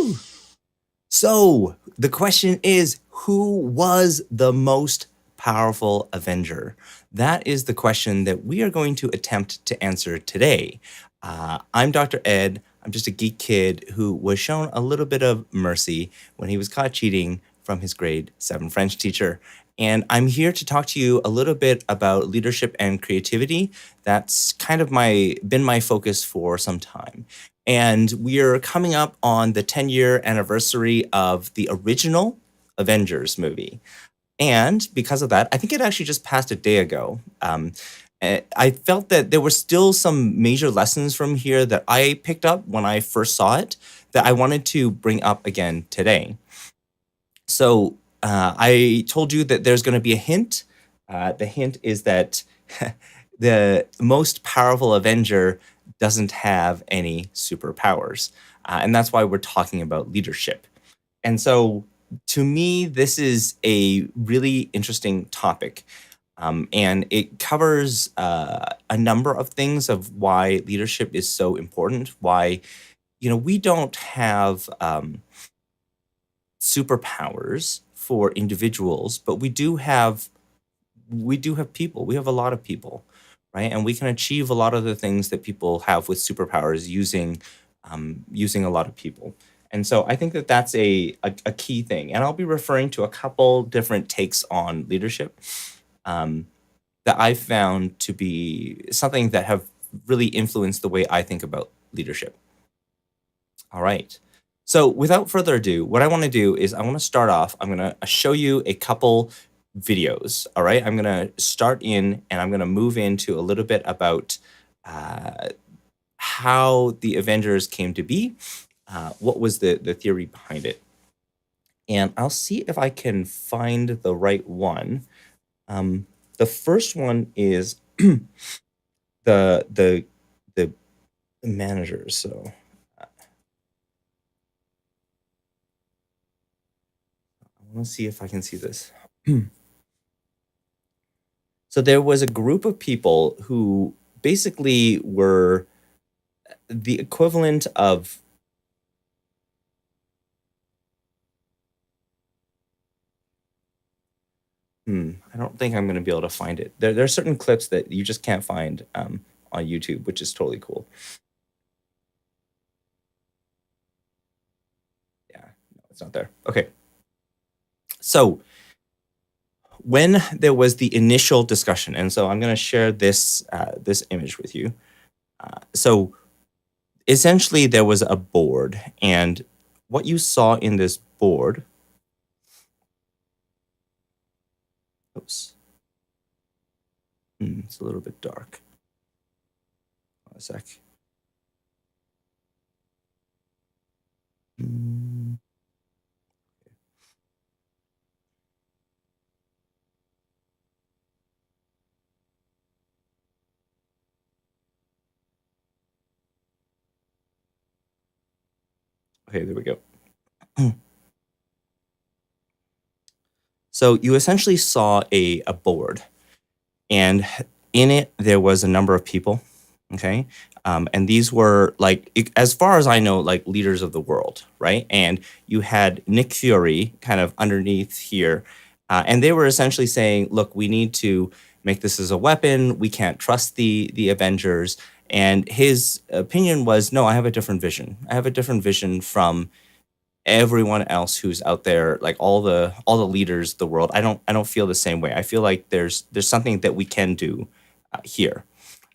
Woo! So the question is, who was the most powerful Avenger? That is the question that we are going to attempt to answer today. I'm Dr. Ed. I'm just a geek kid who was shown a little bit of mercy when he was caught cheating from his grade 7 French teacher. And I'm here to talk to you a little bit about leadership and creativity. That's kind of been my focus for some time. And we are coming up on the 10-year anniversary of the original Avengers movie. And because of that, I think it actually just passed a day ago. I felt that there were still some major lessons from here that I picked up when I first saw it that I wanted to bring up again today. So I told you that there's going to be a hint. The hint is that the most powerful Avenger doesn't have any superpowers. And that's why we're talking about leadership. And so to me, this is a really interesting topic. And it covers a number of things of why leadership is so important, why, we don't have superpowers for individuals, but we do have people. We have a lot of people, right? And we can achieve a lot of the things that people have with superpowers using a lot of people. And so I think that that's a key thing. And I'll be referring to a couple different takes on leadership that I found to be something that have really influenced the way I think about leadership. All right. So without further ado, what I want to do is I want to start off. I'm going to show you a couple videos. All right. I'm going to start in and I'm going to move into a little bit about how the Avengers came to be. What was the theory behind it? And I'll see if I can find the right one. The first one is the managers. So I want to see if I can see this. So there was a group of people who basically were the equivalent of I don't think I'm going to be able to find it. There are certain clips that you just can't find on YouTube, which is totally cool. Yeah, no, it's not there. Okay. So when there was the initial discussion, and so I'm going to share this image with you. So essentially, there was a board, and what you saw in this board. Oops. It's a little bit dark. Hold on a sec. Okay, there we go. So you essentially saw a board, and in it there was a number of people. Okay, and these were as far as I know, like leaders of the world, right? And you had Nick Fury kind of underneath here, and they were essentially saying, "Look, we need to make this as a weapon. We can't trust the Avengers." And his opinion was, "No, I have a different vision. I have a different vision from everyone else who's out there, like all the leaders of the world. I don't feel the same way. I feel like there's something that we can do here."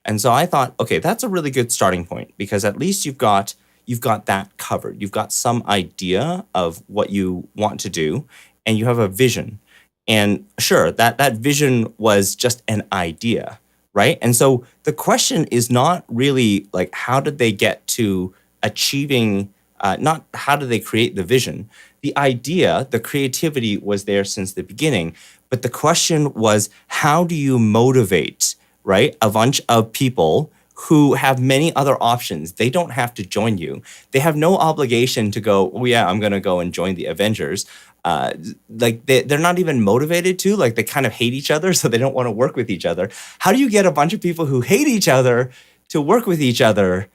And so I thought, okay, that's a really good starting point, because at least you've got that covered. You've got some idea of what you want to do, and you have a vision. And sure, that vision was just an idea, right? And so the question is not really like, how did they get to achieving, not how do they create the vision? The idea, the creativity was there since the beginning. But the question was, how do you motivate, right, a bunch of people who have many other options? They don't have to join you. They have no obligation to go, "Oh yeah, I'm going to go and join the Avengers." They're not even motivated to, like, they kind of hate each other, so they don't want to work with each other. How do you get a bunch of people who hate each other to work with each other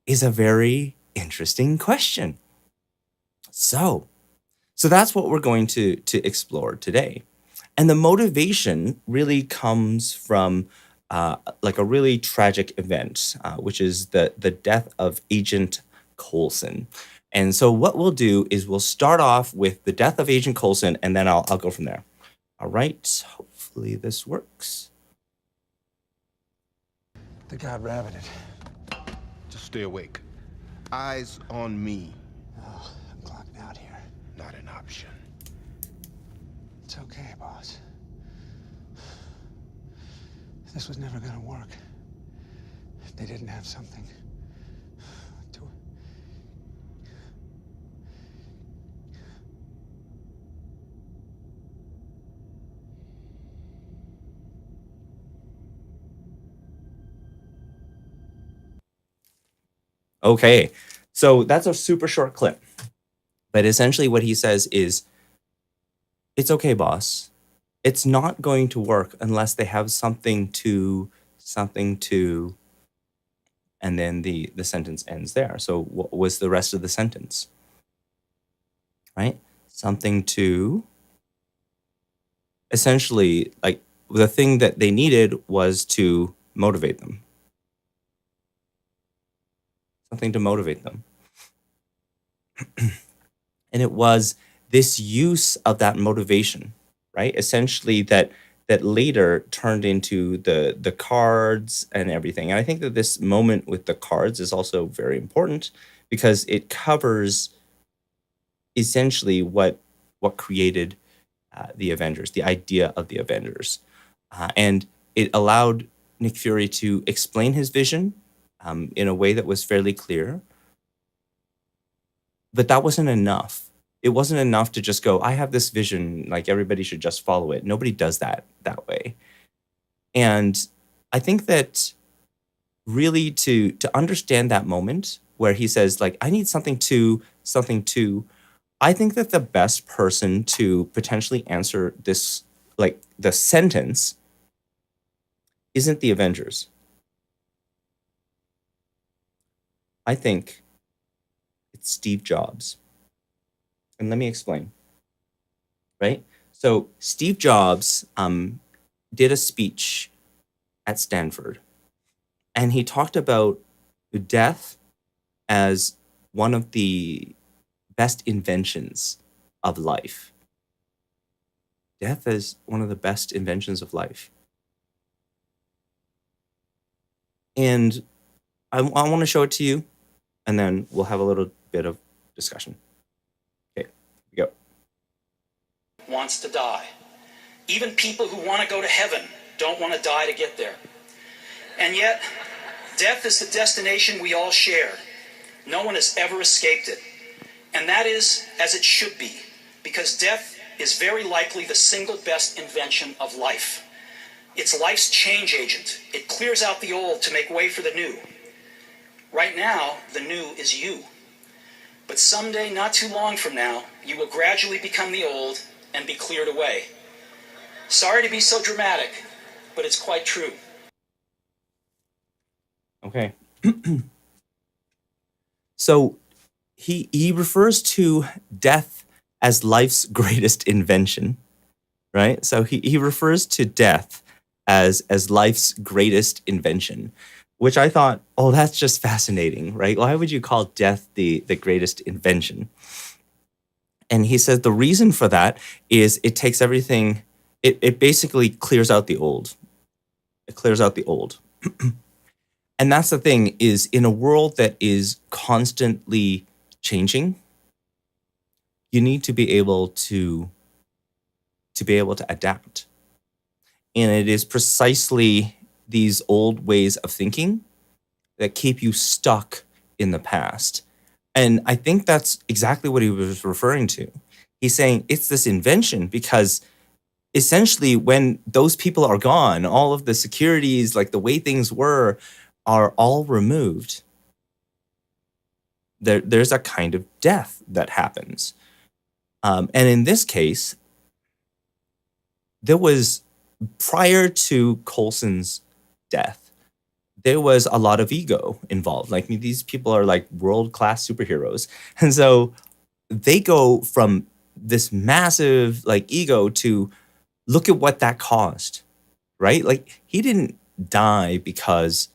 is a very interesting question. So that's what we're going to explore today. And the motivation really comes from like a really tragic event, which is the death of Agent Coulson. And so what we'll do is we'll start off with the death of Agent Coulson, and then I'll go from there. All right. Hopefully this works. The god rabbited. Just stay awake. Eyes on me. Oh, I'm clocked out here. Not an option. It's okay, boss. This was never gonna work. If they didn't have something to... Okay. So that's a super short clip. But essentially what he says is, it's okay, boss. It's not going to work unless they have something to, and then the sentence ends there. So what was the rest of the sentence? Right? Something to, essentially, like the thing that they needed was to motivate them. Something to motivate them. And it was this use of that motivation, right? Essentially that later turned into the cards and everything. And I think that this moment with the cards is also very important because it covers essentially what created the Avengers, the idea of the Avengers. And it allowed Nick Fury to explain his vision in a way that was fairly clear. But that wasn't enough. It wasn't enough to just go, I have this vision, like everybody should just follow it. Nobody does that way. And I think that really to understand that moment where he says, like, I need something to, I think that the best person to potentially answer this, like the sentence, isn't the Avengers. I think it's Steve Jobs. And let me explain. Right? So Steve Jobs did a speech at Stanford, and he talked about death as one of the best inventions of life. Death is one of the best inventions of life. And I want to show it to you, and then we'll have a little bit of discussion. Okay, here we go. Wants to die. Even people who want to go to heaven don't want to die to get there. And yet, death is the destination we all share. No one has ever escaped it. And that is as it should be, because death is very likely the single best invention of life. It's life's change agent. It clears out the old to make way for the new. Right now, the new is you. But someday, not too long from now, you will gradually become the old and be cleared away. Sorry to be so dramatic, but it's quite true. Okay. So he refers to death as life's greatest invention, right? So he refers to death as life's greatest invention, which I thought, oh, that's just fascinating, right? Why would you call death the greatest invention? And he says the reason for that is it takes everything, it basically clears out the old. It clears out the old. And that's the thing, is in a world that is constantly changing, you need to be able to adapt. And it is precisely these old ways of thinking that keep you stuck in the past. And I think that's exactly what he was referring to. He's saying it's this invention because essentially when those people are gone, all of the securities, like the way things were, are all removed. There's a kind of death that happens. And in this case, there was, prior to Coulson's death, there was a lot of ego involved. Like these people are like world-class superheroes. And so they go from this massive like ego to look at what that caused, right? Like he didn't die because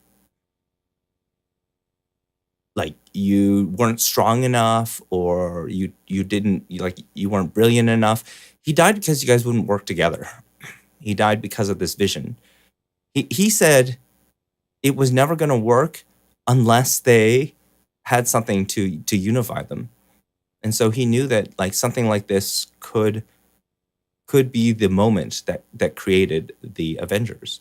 like you weren't strong enough or you didn't like you weren't brilliant enough. He died because you guys wouldn't work together. He died because of this vision. He said it was never going to work unless they had something to unify them. And so he knew that like something like this could be the moment that created the Avengers.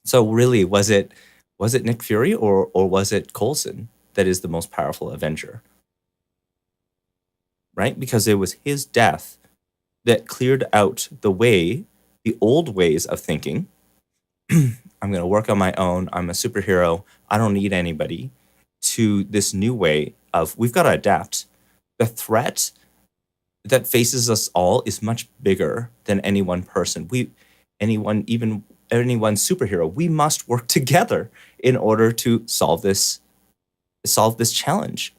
So really, was it Nick Fury or was it Coulson that is the most powerful Avenger? Right? Because it was his death that cleared out the old ways of thinking. I'm going to work on my own. I'm a superhero. I don't need anybody. To this new way of we've got to adapt. The threat that faces us all is much bigger than any one person. Even any one superhero. We must work together in order to solve this challenge.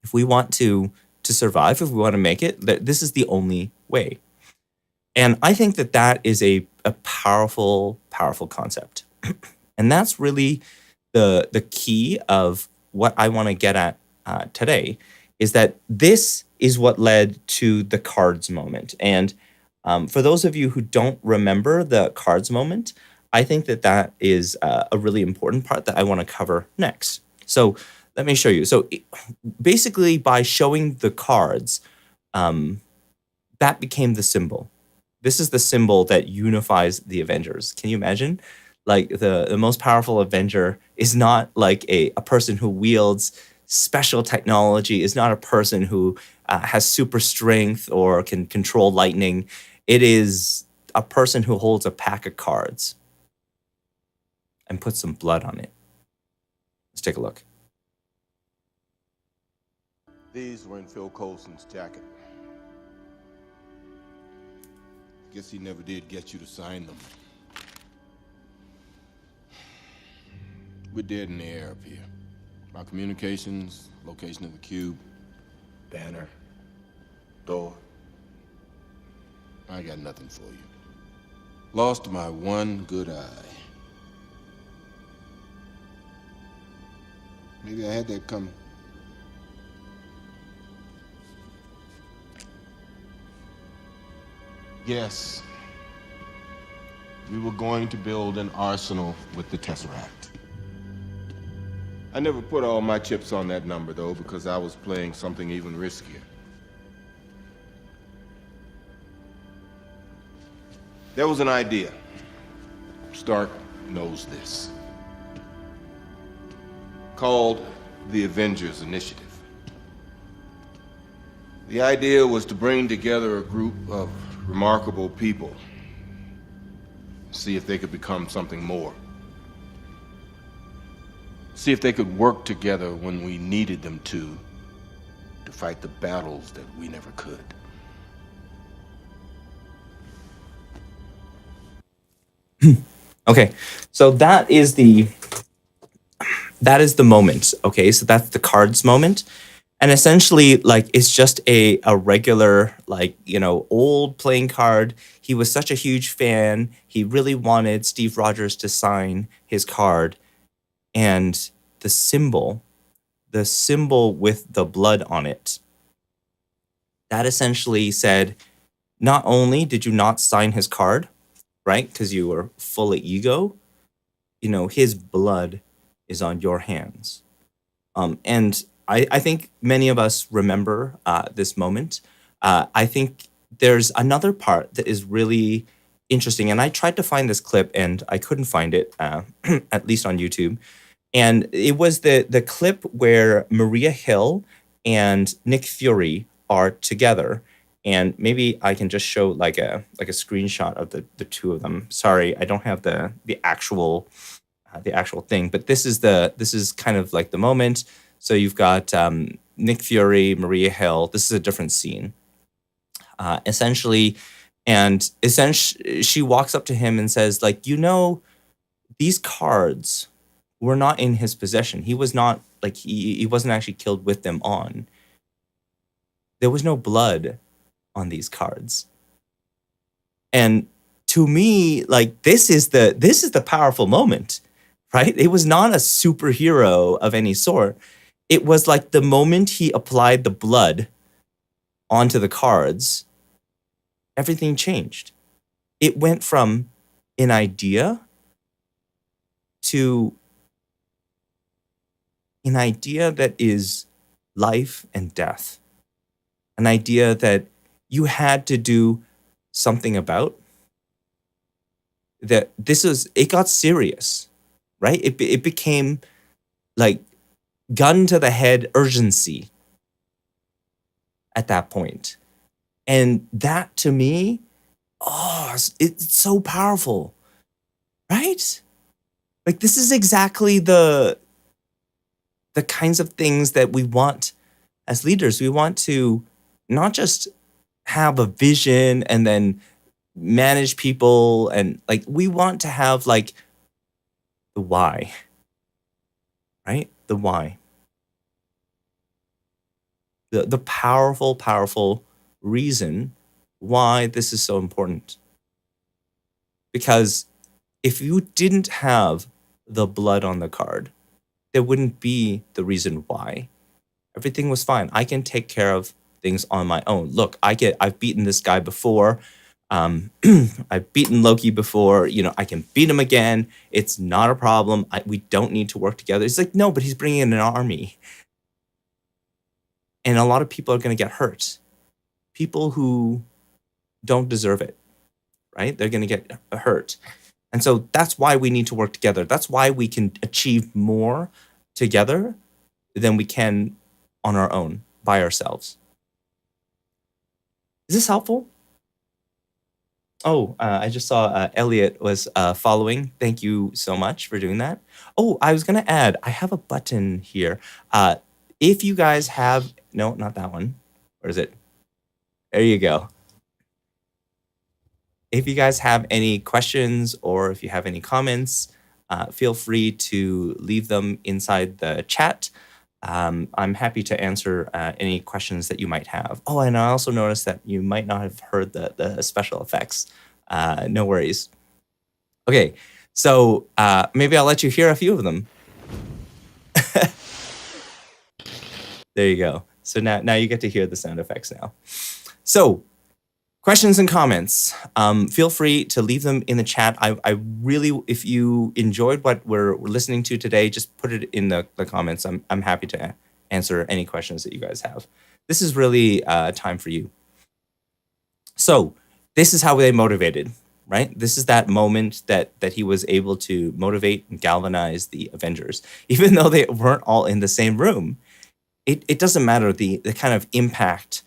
If we want to survive, if we want to make it, this is the only way. And I think that is a powerful, powerful concept. And that's really the key of what I want to get at today is that this is what led to the cards moment. And for those of you who don't remember the cards moment, I think that is a really important part that I want to cover next. So let me show you. So basically, by showing the cards, that became the symbol. This is the symbol that unifies the Avengers. Can you imagine? Like the most powerful Avenger is not like a person who wields special technology, is not a person who has super strength or can control lightning. It is a person who holds a pack of cards and puts some blood on it. Let's take a look. These were in Phil Coulson's jacket. Guess he never did get you to sign them. We're dead in the air up here. My communications, location of the cube, banner, door. I got nothing for you. Lost my one good eye. Maybe I had that coming. Yes. We were going to build an arsenal with the Tesseract. I never put all my chips on that number, though, because I was playing something even riskier. There was an idea. Stark knows this. Called the Avengers Initiative. The idea was to bring together a group of remarkable people. See if they could become something more. See if they could work together when we needed them to fight the battles that we never could. Okay, so that is the moment. Okay, so that's the cards moment. And essentially, like, it's just a regular, like, old playing card. He was such a huge fan. He really wanted Steve Rogers to sign his card. And the symbol with the blood on it, that essentially said, not only did you not sign his card, right, because you were full of ego, his blood is on your hands. And I think many of us remember this moment. I think there's another part that is really interesting. And I tried to find this clip and I couldn't find it, at least on YouTube. And it was the clip where Maria Hill and Nick Fury are together. And maybe I can just show like a screenshot of the two of them. Sorry, I don't have the actual thing, but this is kind of like the moment. So you've got Nick Fury, Maria Hill. This is a different scene, essentially, and essentially she walks up to him and says, like, these cards were not in his possession. He was not like he wasn't actually killed with them on. there was no blood on these cards. And to me, like this is the powerful moment, right? It was not a superhero of any sort. It was like the moment he applied the blood onto the cards, everything changed. It went from an idea to an idea that is life and death, an idea that you had to do something about. That it got serious, right? It became like gun to the head urgency at that point. And that to me, oh, it's so powerful, right? Like this is exactly the kinds of things that we want as leaders. We want to not just have a vision and then manage people, and like we want to have like the why, right? The why. The powerful reason why this is so important. Because if you didn't have the blood on the card, there wouldn't be the reason why. Everything was fine. I can take care of things on my own. Look, I've beaten this guy before. I've beaten Loki before. You know, I can beat him again. It's not a problem. We don't need to work together. It's like, no, but he's bringing in an army. And a lot of people are going to get hurt. People who don't deserve it, right? They're going to get hurt. And so that's why we need to work together. That's why we can achieve more together than we can on our own, by ourselves. Is this helpful? Oh, I just saw Elliot was following. Thank you so much for doing that. Oh, I was going to add, I have a button here. If you guys have, no, not that one. Where is it? There you go. If you guys have any questions or if you have any comments, feel free to leave them inside the chat. I'm happy to answer any questions that you might have. Oh, and I also noticed that you might not have heard the special effects. No worries. Okay, so maybe I'll let you hear a few of them. There you go. So now you get to hear the sound effects now. So questions and comments, feel free to leave them in the chat. I really, if you enjoyed what we're listening to today, just put it in the comments. I'm happy to answer any questions that you guys have. This is really time for you. So this is how they motivated, right? This is that moment that he was able to motivate and galvanize the Avengers. Even though they weren't all in the same room, it doesn't matter. The kind of impact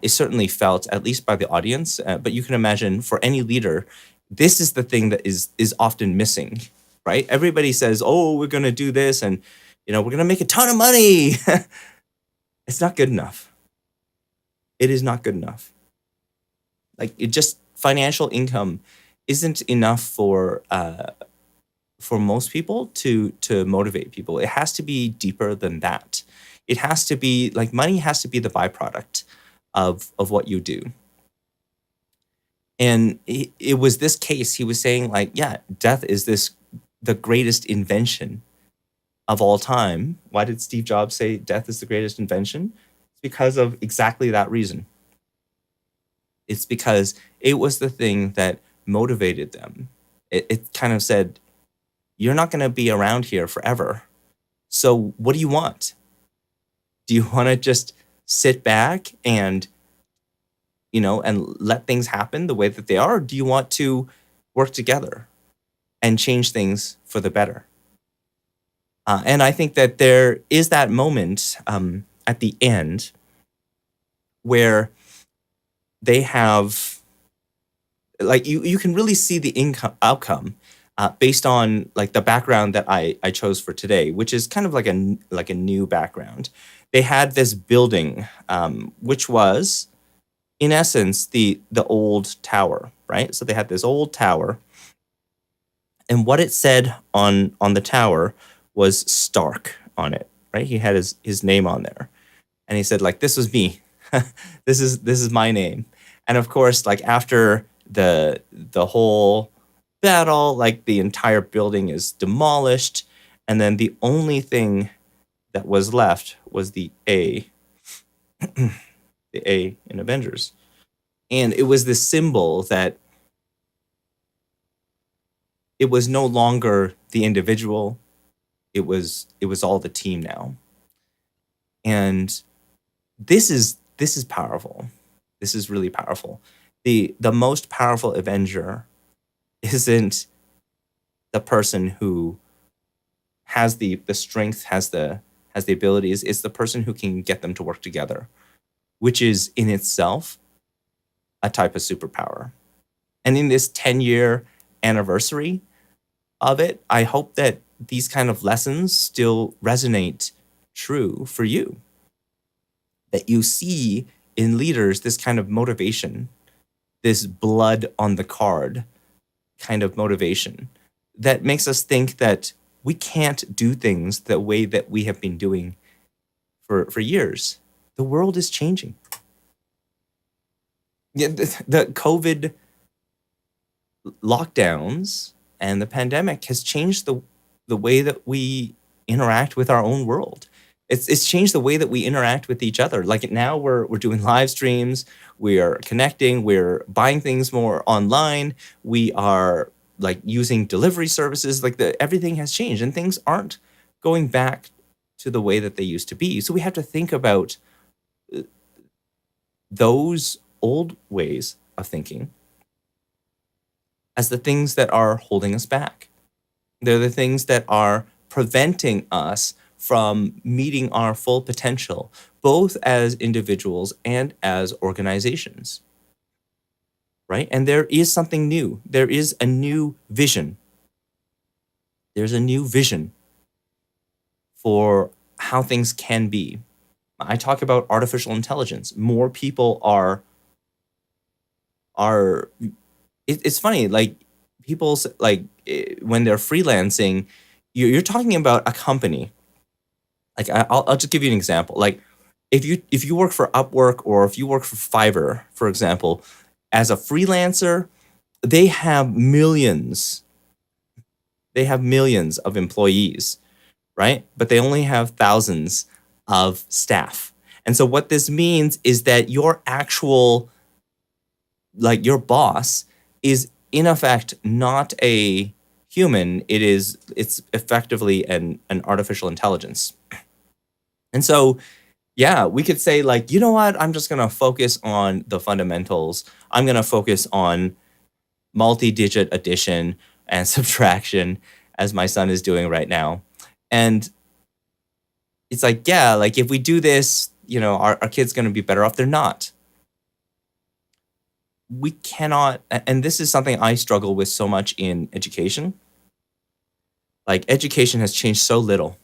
is certainly felt, at least by the audience. But you can imagine for any leader, this is the thing that is often missing, right? Everybody says, oh, we're going to do this and, you know, we're going to make a ton of money. It's not good enough. It is not good enough. Like it just financial income isn't enough for most people to motivate people. It has to be deeper than that. It has to be like money has to be the byproduct of what you do. And it was this case, he was saying like, yeah, death is the greatest invention of all time. Why did Steve Jobs say death is the greatest invention? It's because of exactly that reason. It's because it was the thing that motivated them. It kind of said, you're not going to be around here forever. So what do you want? Do you want to just sit back and, you know, and let things happen the way that they are? Or do you want to work together and change things for the better? And I think that there is that moment at the end where they have, like, you can really see the outcome based on like the background that I chose for today, which is kind of like a new background. They had this building, which was, in essence, the old tower, right? So they had this old tower, and what it said on the tower was Stark on it, right? He had his name on there, and he said like, "This was me. This is my name. And of course, like after the whole battle, like the entire building is demolished, and then the only thing that was left was the A, the A in Avengers. And it was this symbol that it was no longer the individual, it was all the team now. And this is powerful. This is really powerful. The most powerful Avenger isn't the person who has the strength, has the abilities. It's the person who can get them to work together, which is in itself a type of superpower. And in this 10-year anniversary of it, I hope that these kind of lessons still resonate true for you. That you see in leaders this kind of motivation, this blood on the card kind of motivation that makes us think that we can't do things the way that we have been doing for years. The world is changing. Yeah, the COVID lockdowns and the pandemic has changed the way that we interact with our own world. It's changed the way that we interact with each other. Like now we're doing live streams, we are connecting, we're buying things more online, we are like using delivery services, like everything has changed and things aren't going back to the way that they used to be. So we have to think about those old ways of thinking as the things that are holding us back. They're the things that are preventing us from meeting our full potential, both as individuals and as organizations. Right? And there is something new. There is a new vision. There's a new vision for how things can be. I talk about artificial intelligence. More people are it's funny, like people's like when they're freelancing, you're talking about a company. Like I'll just give you an example. Like if you work for Upwork or if you work for Fiverr, for example, as a freelancer, they have millions. They have millions of employees, right? But they only have thousands of staff. And so what this means is that your actual, like your boss is in effect not a human. It's effectively an artificial intelligence. And so, yeah, we could say like, you know what? I'm just going to focus on the fundamentals. I'm going to focus on multi-digit addition and subtraction as my son is doing right now. And it's like, yeah, like if we do this, you know, our kid's going to be better off. They're not. We cannot, and this is something I struggle with so much in education. Like education has changed so little,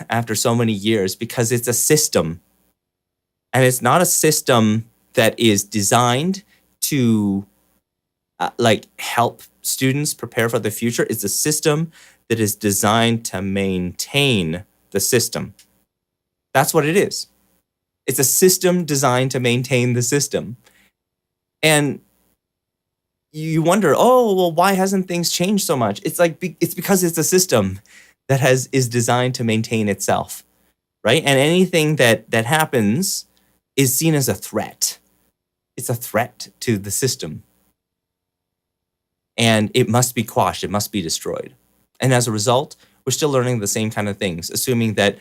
after so many years because it's a system. And it's not a system that is designed to like help students prepare for the future. It's a system that is designed to maintain the system. That's what it is. It's a system designed to maintain the system. And you wonder, oh, well, why hasn't things changed so much? It's like, it's because it's a system that is designed to maintain itself, right? And anything that happens is seen as a threat. It's a threat to the system. And it must be quashed. It must be destroyed. And as a result, we're still learning the same kind of things, assuming that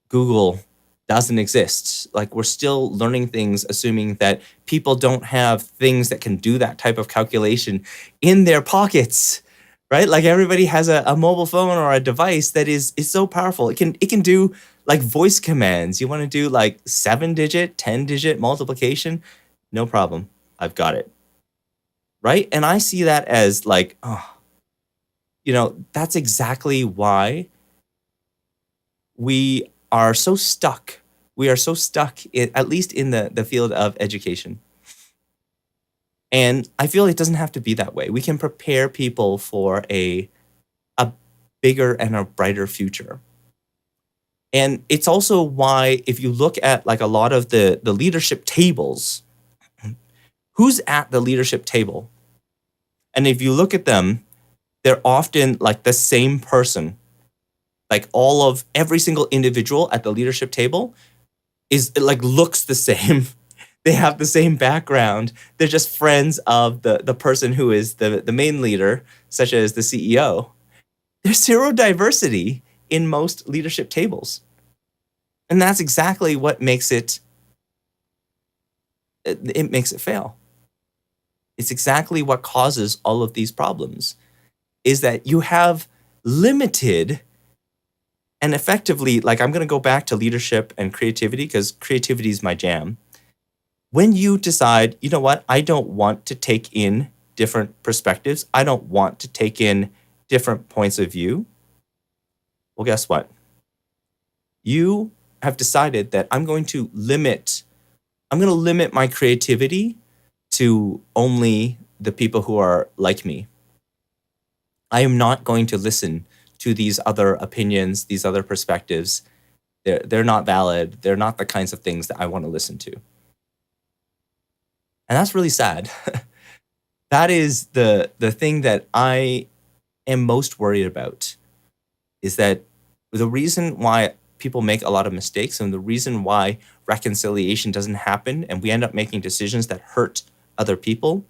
Google doesn't exist. Like we're still learning things, assuming that people don't have things that can do that type of calculation in their pockets, right? Like everybody has a mobile phone or a device that is so powerful. It can do like voice commands. You want to do like 7-digit, 10-digit multiplication? No problem. I've got it. Right? And I see that as like, oh, you know, that's exactly why we are so stuck. We are so stuck, at least in the field of education. And I feel it doesn't have to be that way. We can prepare people for a bigger and a brighter future. And it's also why, if you look at like a lot of the leadership tables, who's at the leadership table? And if you look at them, they're often like the same person. Like every single individual at the leadership table is like looks the same. They have the same background. They're just friends of the person who is the main leader, such as the CEO. There's zero diversity in most leadership tables. And that's exactly what makes it makes it fail. It's exactly what causes all of these problems, is that you have limited and effectively, like I'm going to go back to leadership and creativity because creativity is my jam. When you decide, you know what, I don't want to take in different perspectives, I don't want to take in different points of view, well, guess what? You have decided that I'm going to limit my creativity to only the people who are like me. I am not going to listen to these other opinions, these other perspectives. They're not valid. They're not the kinds of things that I want to listen to. And that's really sad. That is the thing that I am most worried about, is that the reason why people make a lot of mistakes and the reason why reconciliation doesn't happen and we end up making decisions that hurt other people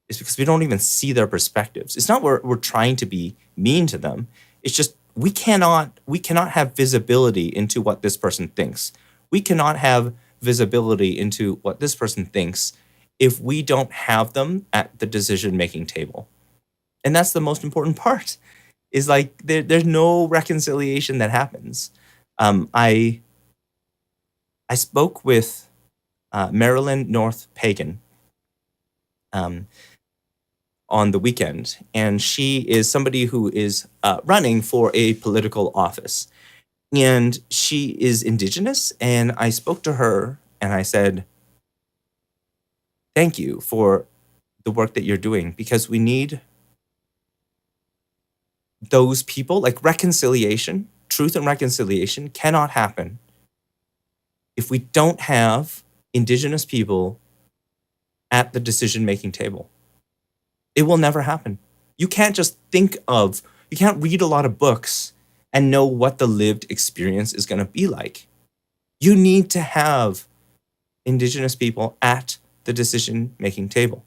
is because we don't even see their perspectives. It's not we're trying to be mean to them. It's just we cannot have visibility into what this person thinks. We cannot have visibility into what this person thinks if we don't have them at the decision-making table. And that's the most important part, is like there's no reconciliation that happens. I spoke with Marilyn North Pagan on the weekend, and she is somebody who is running for a political office. And she is Indigenous, and I spoke to her and I said, thank you for the work that you're doing, because we need those people, like reconciliation, truth and reconciliation cannot happen if we don't have Indigenous people at the decision-making table. It will never happen. You can't read a lot of books and know what the lived experience is going to be like. You need to have Indigenous people at the decision-making table.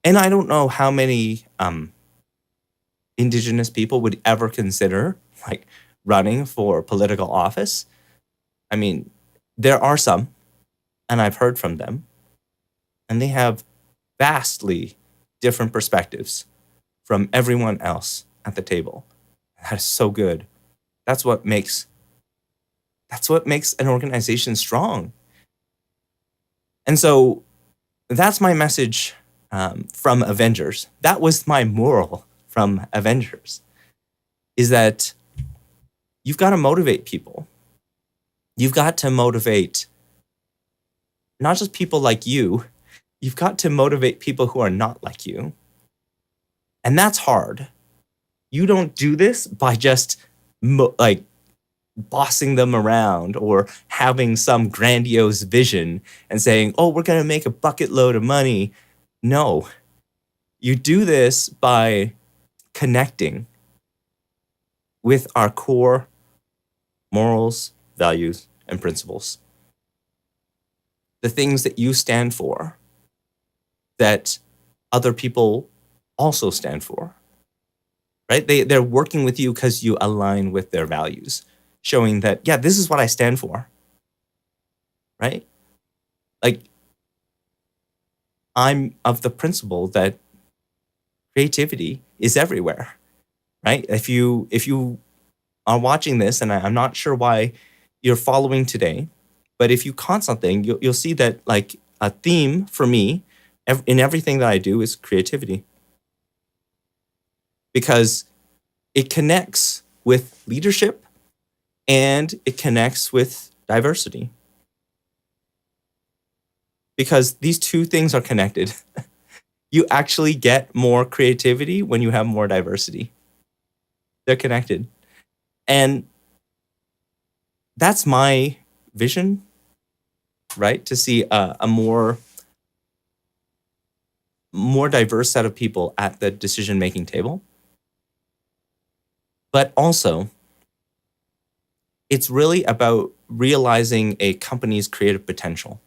And I don't know how many Indigenous people would ever consider like running for political office. I mean, there are some, and I've heard from them, and they have vastly different perspectives from everyone else at the table. That is so good. That's what makes an organization strong. And so that's my message from Avengers. That was my moral from Avengers, is that you've got to motivate people. You've got to motivate not just people like you, you've got to motivate people who are not like you. And that's hard. You don't do this by just like bossing them around or having some grandiose vision and saying, oh, we're going to make a bucket load of money. No, you do this by connecting with our core morals, values, and principles. The things that you stand for, that other people also stand for, right? They're working with you because you align with their values, showing that, yeah, this is what I stand for, right? Like, I'm of the principle that creativity is everywhere, right? If you are watching this, and I'm not sure why you're following today, but if you caught something, you'll see that like a theme for me in everything that I do is creativity, because it connects with leadership and it connects with diversity, because these two things are connected. You actually get more creativity when you have more diversity. They're connected. And that's my vision, right? To see a more diverse set of people at the decision making table. But also, it's really about realizing a company's creative potential.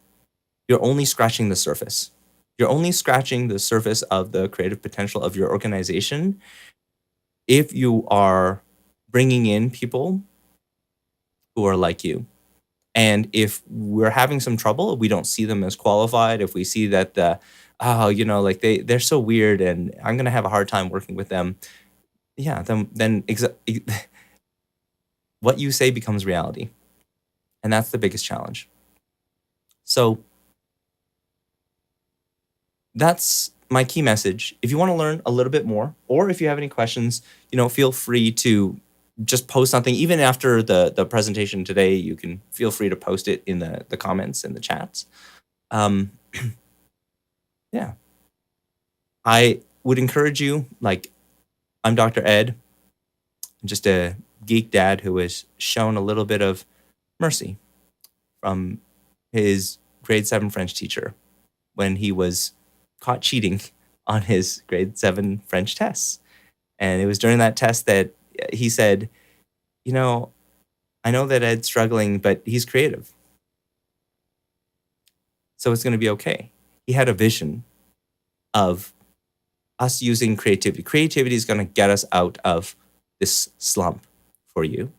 You're only scratching the surface. You're only scratching the surface of the creative potential of your organization if you are bringing in people who are like you. And if we're having some trouble, we don't see them as qualified. If we see that like they're so weird and I'm gonna have a hard time working with them, yeah, then what you say becomes reality. And that's the biggest challenge. So that's my key message. If you want to learn a little bit more, or if you have any questions, feel free to just post something. Even after the presentation today, you can feel free to post it in the comments and the chats. Yeah. I would encourage you, like, I'm Dr. Ed, just a geek dad who was shown a little bit of mercy from his grade 7 French teacher when he was caught cheating on his grade 7 French tests. And it was during that test that he said, I know that Ed's struggling, but he's creative. So it's going to be okay. He had a vision of us using creativity. Creativity is going to get us out of this slump for you.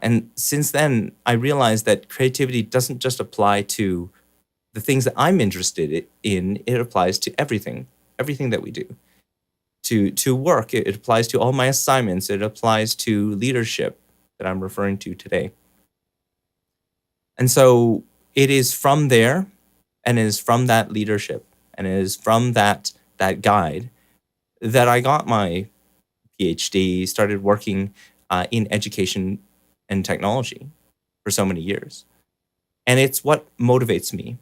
And since then, I realized that creativity doesn't just apply to the things that I'm interested in. It applies to everything that we do. To work, it applies to all my assignments. It applies to leadership that I'm referring to today. And so it is from there, and it is from that leadership, and it is from that guide that I got my PhD, started working in education and technology for so many years. And it's what motivates me.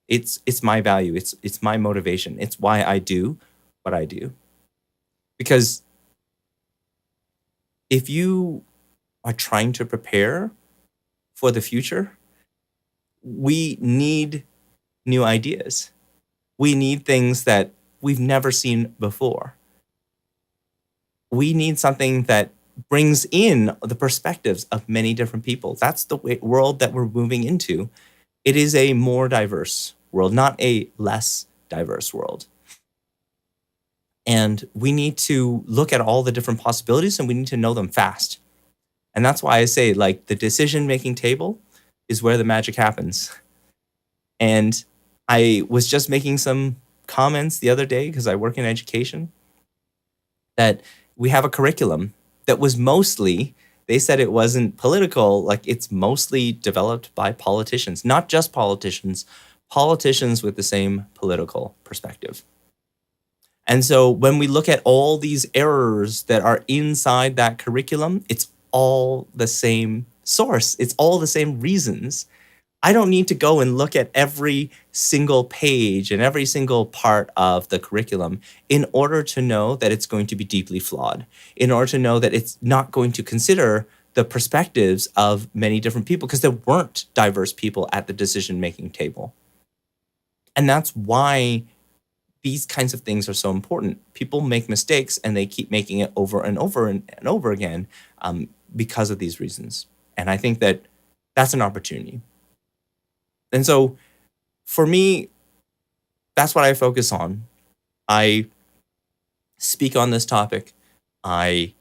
It's my value. It's my motivation. It's why I do what I do. Because if you are trying to prepare for the future, we need new ideas. We need things that we've never seen before. We need something that brings in the perspectives of many different people. That's the world that we're moving into. It is a more diverse world, not a less diverse world. And we need to look at all the different possibilities, and we need to know them fast. And that's why I say, like, the decision-making table is where the magic happens. And I was just making some comments the other day, because I work in education, that we have a curriculum that was mostly, they said it wasn't political, like it's mostly developed by politicians, not just politicians with the same political perspective. And so when we look at all these errors that are inside that curriculum, it's all the same source. It's all the same reasons. I don't need to go and look at every single page and every single part of the curriculum in order to know that it's going to be deeply flawed, in order to know that it's not going to consider the perspectives of many different people, because there weren't diverse people at the decision-making table. And that's why these kinds of things are so important. People make mistakes and they keep making it over and over and over again because of these reasons. And I think that that's an opportunity. And so for me, that's what I focus on. I speak on this topic. I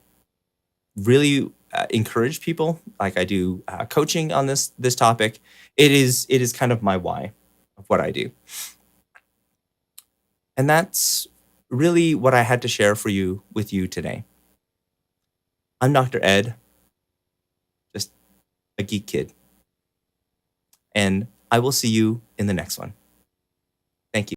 really encourage people, like I do coaching on this topic. It is kind of my why of what I do. And that's really what I had to share with you today. I'm Dr. Ed, just a geek kid. And I will see you in the next one.